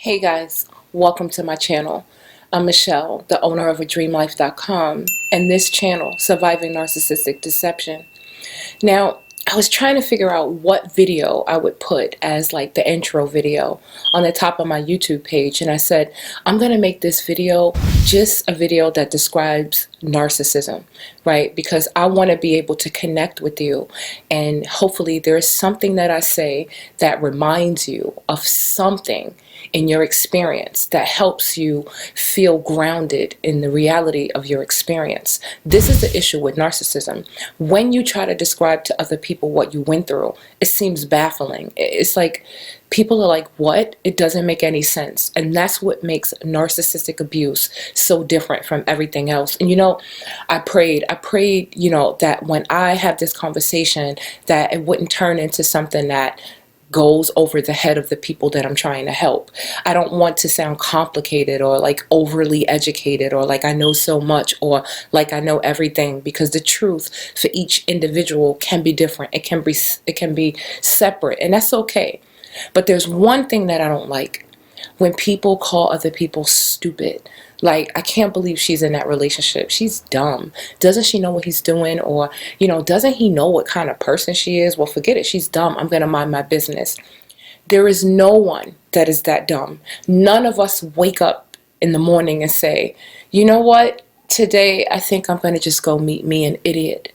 Hey guys, welcome to my channel. I'm Michelle, the owner of adreamlife.com, and this channel, Surviving Narcissistic Deception. Now, I was trying to figure out what video I would put as like the intro video on the top of my YouTube page, and I said, I'm going to make this video just a video that describes narcissism, right? Because I want to be able to connect with you, and hopefully there's something that I say that reminds you of something in your experience that helps you feel grounded in the reality of your experience. This is the issue with narcissism. When you try to describe to other people what you went through, it seems baffling. It's like people are like, what? It doesn't make any sense. And that's what makes narcissistic abuse so different from everything else. And I prayed, that when I have this conversation, that it wouldn't turn into something that goes over the head of the people that I'm trying to help. I don't want to sound complicated or like overly educated or like I know so much or like I know everything, because the truth for each individual can be different. It can be separate, and that's okay. But there's one thing that I don't like: when people call other people stupid. Like, I can't believe she's in that relationship. She's dumb. Doesn't she know what he's doing? Or, doesn't he know what kind of person she is? Well, forget it. She's dumb. I'm going to mind my business. There is no one that is that dumb. None of us wake up in the morning and say, you know what? Today, I think I'm going to just go meet me an idiot.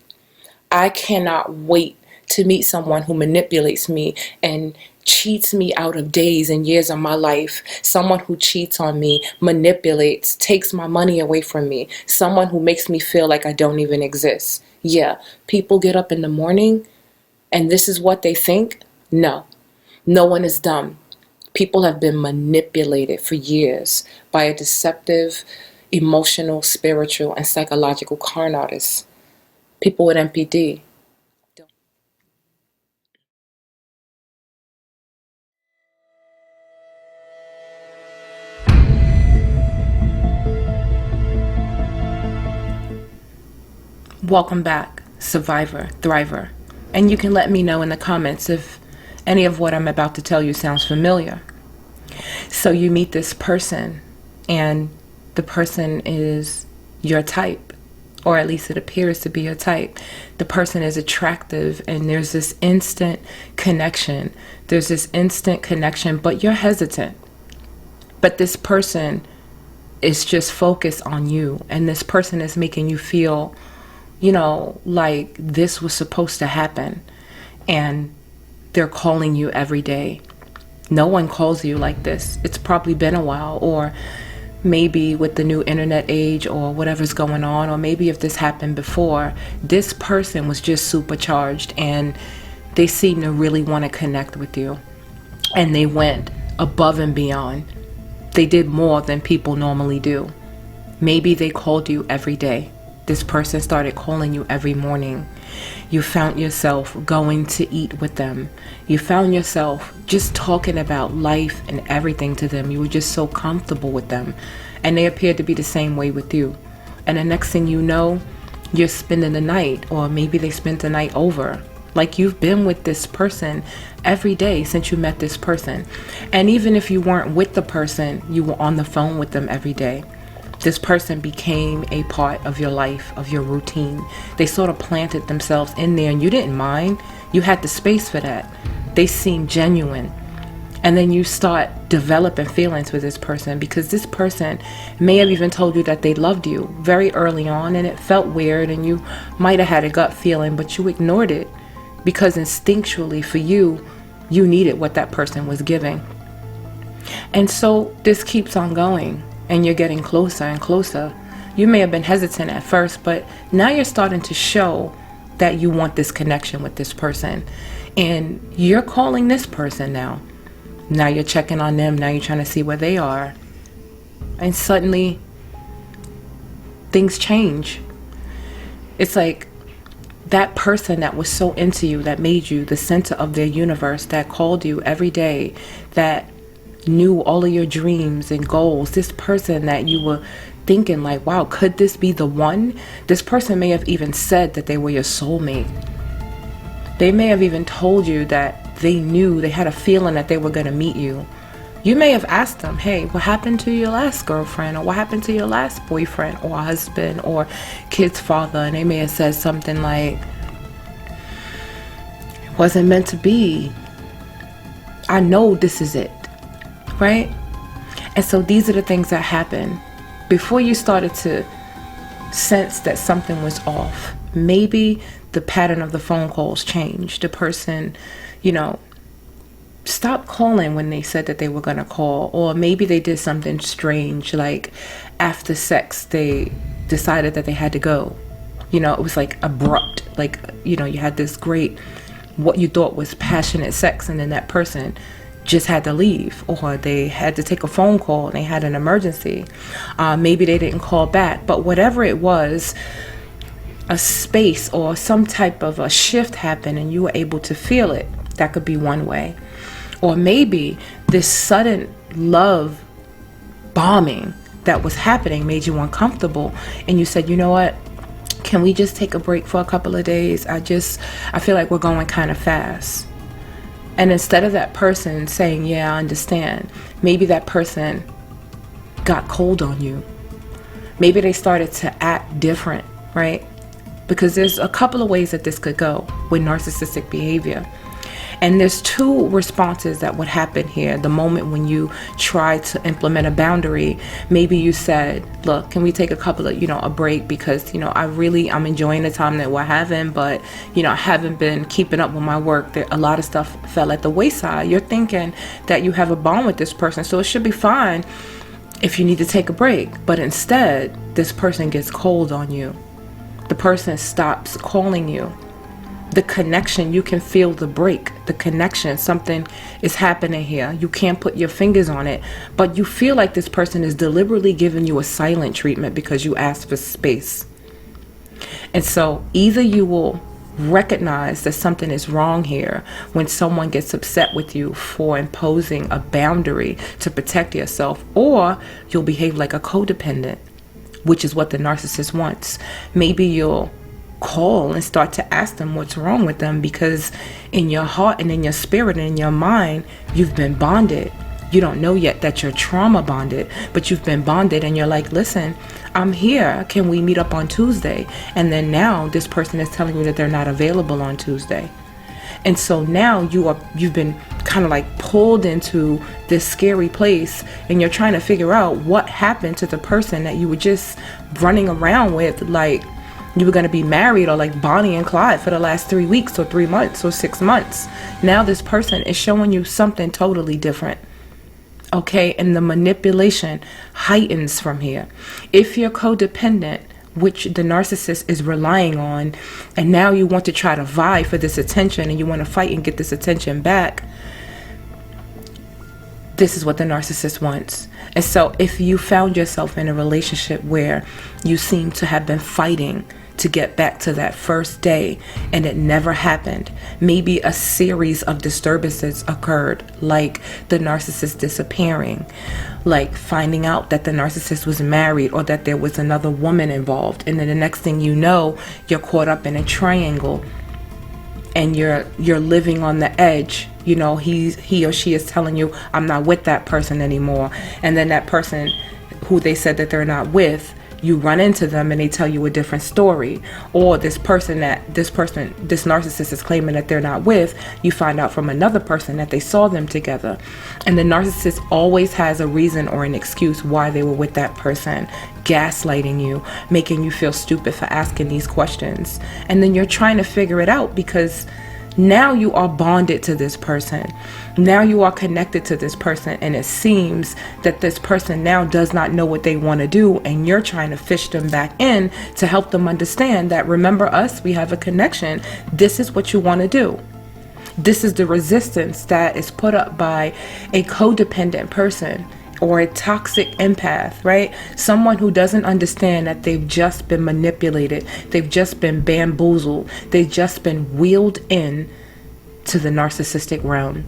I cannot wait to meet someone who manipulates me and cheats me out of days and years of my life. Someone who cheats on me, manipulates, takes my money away from me. Someone who makes me feel like I don't even exist. Yeah, people get up in the morning and this is what they think. No one is dumb. People have been manipulated for years by a deceptive, emotional, spiritual, and psychological con artist. People with MPD. Welcome back, survivor, thriver. And you can let me know in the comments if any of what I'm about to tell you sounds familiar. So you meet this person, and the person is your type, or at least it appears to be your type. The person is attractive, and there's this instant connection. But you're hesitant. But this person is just focused on you, and this person is making you feel like this was supposed to happen, and they're calling you every day. No one calls you like this. It's probably been a while, or maybe with the new internet age or whatever's going on, or maybe if this happened before, this person was just supercharged and they seem to really want to connect with you, and they went above and beyond. They did more than people normally do. Maybe they called you every day. This person started calling you every morning. You found yourself going to eat with them. You found yourself just talking about life and everything to them. You were just so comfortable with them. And they appeared to be the same way with you. And the next thing you know, you're spending the night, or maybe they spent the night over. Like, you've been with this person every day since you met this person. And even if you weren't with the person, you were on the phone with them every day. This person became a part of your life, of your routine. They sort of planted themselves in there, and you didn't mind. You had the space for that. They seemed genuine. And then you start developing feelings for this person, because this person may have even told you that they loved you very early on, and it felt weird, and you might have had a gut feeling, but you ignored it because instinctually for you, you needed what that person was giving. And so this keeps on going. And you're getting closer and closer. You may have been hesitant at first, but now you're starting to show that you want this connection with this person. And you're calling this person now. Now you're checking on them. Now you're trying to see where they are. And suddenly, things change. It's like that person that was so into you, that made you the center of their universe, that called you every day, that knew all of your dreams and goals, this person that you were thinking like, wow, could this be the one? This person may have even said that they were your soulmate. They may have even told you that they knew, they had a feeling that they were going to meet you. You may have asked them, hey, what happened to your last girlfriend, or what happened to your last boyfriend or husband or kid's father, and they may have said something like, it wasn't meant to be. I know this is it, right? And so these are the things that happen before you started to sense that something was off. Maybe the pattern of the phone calls changed. The person, stopped calling when they said that they were going to call, or maybe they did something strange, like after sex they decided that they had to go. It was like abrupt, like you had this great, what you thought was passionate sex, and then that person just had to leave, or they had to take a phone call and they had an emergency. Maybe they didn't call back, but whatever it was, a space or some type of a shift happened and you were able to feel it. That could be one way. Or maybe this sudden love bombing that was happening made you uncomfortable, and you said, you know what, can we just take a break for a couple of days? I feel like we're going kind of fast. And instead of that person saying, yeah, I understand, maybe that person got cold on you. Maybe they started to act different, right? Because there's a couple of ways that this could go with narcissistic behavior. And there's two responses that would happen here. The moment when you try to implement a boundary, maybe you said, look, can we take a couple of, a break, because, I'm enjoying the time that we're having, but, I haven't been keeping up with my work. A lot of stuff fell at the wayside. You're thinking that you have a bond with this person, so it should be fine if you need to take a break. But instead, this person gets cold on you. The person stops calling you. The connection, you can feel the break, the connection, something is happening here. You can't put your fingers on it, but you feel like this person is deliberately giving you a silent treatment because you asked for space. And so either you will recognize that something is wrong here when someone gets upset with you for imposing a boundary to protect yourself, or you'll behave like a codependent, which is what the narcissist wants. Maybe you'll call and start to ask them what's wrong with them, because in your heart and in your spirit and in your mind, you've been bonded. You don't know yet that you're trauma bonded, but you've been bonded, and you're like, listen, I'm here. Can we meet up on Tuesday? And then now this person is telling you that they're not available on Tuesday. And so now you've been kind of like pulled into this scary place, and you're trying to figure out what happened to the person that you were just running around with, like you were going to be married, or like Bonnie and Clyde for the last 3 weeks or 3 months or 6 months. Now this person is showing you something totally different. Okay, and the manipulation heightens from here. If you're codependent, which the narcissist is relying on, and now you want to try to vie for this attention, and you want to fight and get this attention back, this is what the narcissist wants. And so if you found yourself in a relationship where you seem to have been fighting to get back to that first day and it never happened, maybe a series of disturbances occurred, like the narcissist disappearing, like finding out that the narcissist was married or that there was another woman involved, and then the next thing you know, you're caught up in a triangle and you're living on the edge. He or she is telling you, I'm not with that person anymore. And then that person who they said that they're not with, you run into them and they tell you a different story. Or this narcissist is claiming that they're not with, you find out from another person that they saw them together. And the narcissist always has a reason or an excuse why they were with that person, gaslighting you, making you feel stupid for asking these questions. And then you're trying to figure it out, because now you are bonded to this person. Now you are connected to this person, and it seems that this person now does not know what they want to do, and you're trying to fish them back in to help them understand that, remember us, we have a connection. This is what you want to do. This is the resistance that is put up by a codependent person or a toxic empath, right? Someone who doesn't understand that they've just been manipulated. They've just been bamboozled. They've just been wheeled in to the narcissistic realm.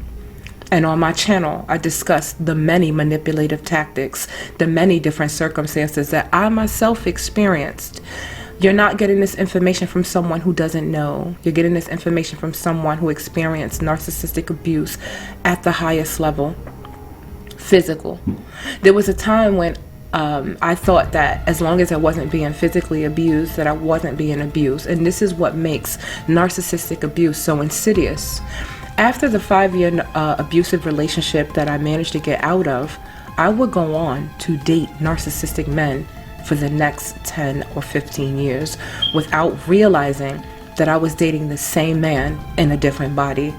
And on my channel, I discuss the many manipulative tactics, the many different circumstances that I myself experienced. You're not getting this information from someone who doesn't know. You're getting this information from someone who experienced narcissistic abuse at the highest level. physical. There was a time when I thought that as long as I wasn't being physically abused, that I wasn't being abused. And this is what makes narcissistic abuse so insidious. After the 5-year abusive relationship that I managed to get out of, I would go on to date narcissistic men for the next 10 or 15 years without realizing that I was dating the same man in a different body.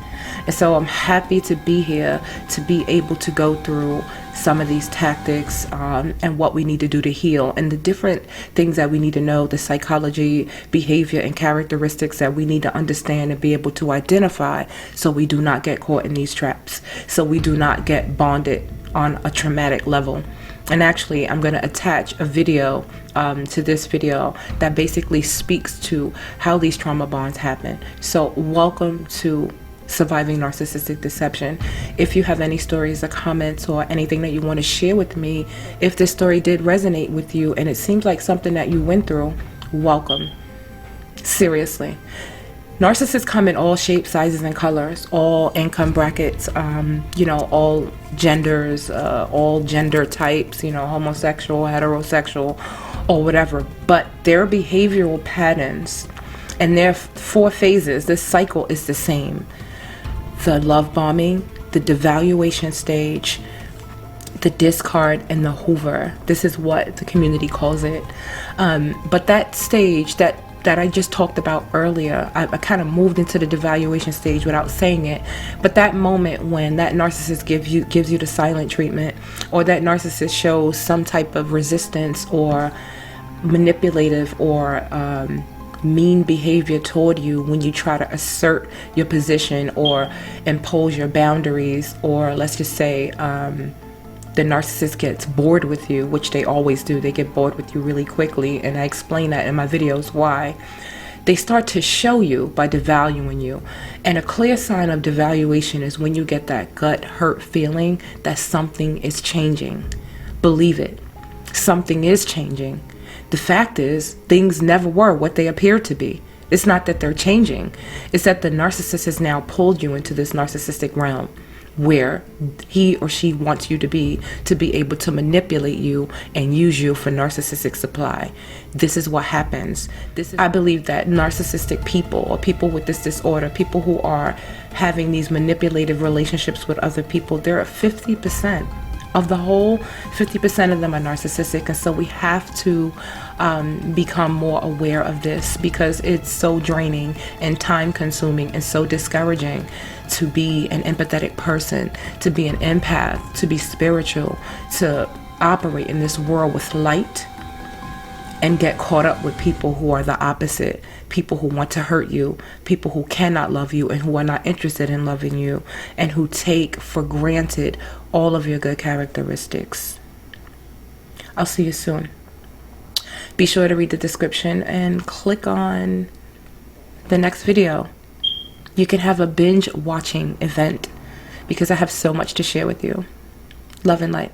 And so I'm happy to be here, to be able to go through some of these tactics and what we need to do to heal, and the different things that we need to know, the psychology, behavior, and characteristics that we need to understand and be able to identify, so we do not get caught in these traps, so we do not get bonded on a traumatic level. And actually, I'm going to attach a video to this video that basically speaks to how these trauma bonds happen. So welcome to Surviving Narcissistic Deception. If you have any stories or comments or anything that you want to share with me, if this story did resonate with you and it seems like something that you went through, welcome. Seriously. Narcissists come in all shapes, sizes, and colors, all income brackets, all genders, all gender types, homosexual, heterosexual, or whatever. But their behavioral patterns and their 4 phases, this cycle is the same. The love bombing, the devaluation stage, the discard, and the hoover. This is what the community calls it. But that stage that I just talked about earlier, I kind of moved into the devaluation stage without saying it. But that moment when that narcissist gives you the silent treatment, or that narcissist shows some type of resistance or manipulative or mean behavior toward you when you try to assert your position or impose your boundaries, or let's just say the narcissist gets bored with you, which they always do. They get bored with you really quickly, and I explain that in my videos why. They start to show you by devaluing you. And a clear sign of devaluation is when you get that gut hurt feeling that something is changing. Believe it. Something is changing. The fact is, things never were what they appear to be. It's not that they're changing. It's that the narcissist has now pulled you into this narcissistic realm where he or she wants you to be able to manipulate you and use you for narcissistic supply. This is what happens. I believe that narcissistic people, or people with this disorder, people who are having these manipulative relationships with other people, they're 50%. Of the whole, 50% of them are narcissistic. And so we have to become more aware of this, because it's so draining and time consuming and so discouraging to be an empathetic person, to be an empath, to be spiritual, to operate in this world with light, and get caught up with people who are the opposite, people who want to hurt you, people who cannot love you and who are not interested in loving you, and who take for granted all of your good characteristics. I'll see you soon. Be sure to read the description and click on the next video. You can have a binge watching event because I have so much to share with you. Love and light.